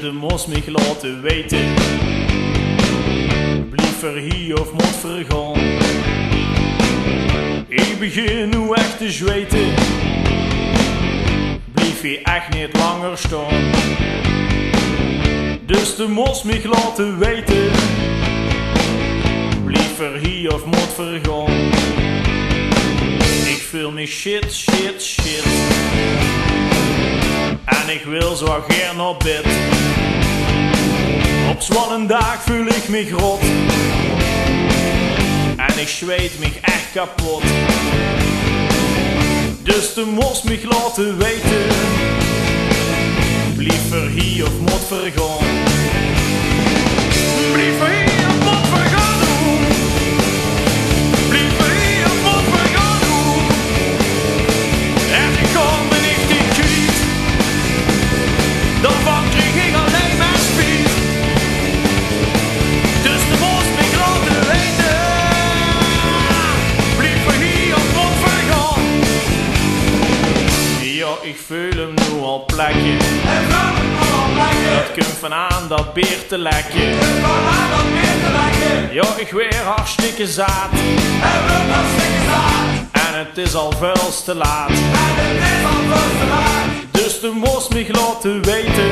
de mos mich laten weten. Blijf er hier of moet vergaan. Ik begin nu echt te zweten. Blijf hier echt niet langer staan. Dus de mos mich laten weten. Blijf er hier of moet vergaan. Ik voel me shit. En ik wil zo gern op bed. Op zo'n dag voel ik me rot. En ik zweet me echt kapot. Dus de mos mich laten weten. Blijf er hier of moet vergaan. Blijf er hier of moet vergaan doen. Blijf er hier of moet vergaan doen. En ik kan me niet in kwijt. Daarvan kreeg ik alleen maar spijt. Dus de mos mich laten weten. Blijf er hier of moet vergaan. Ja, ik voel hem nu al plekje. Dat komt vanaan dat beer te lekken. Ja, ik weer hartstikke zaad. En het is al vuils te laat. Dus de mos mich laten weten.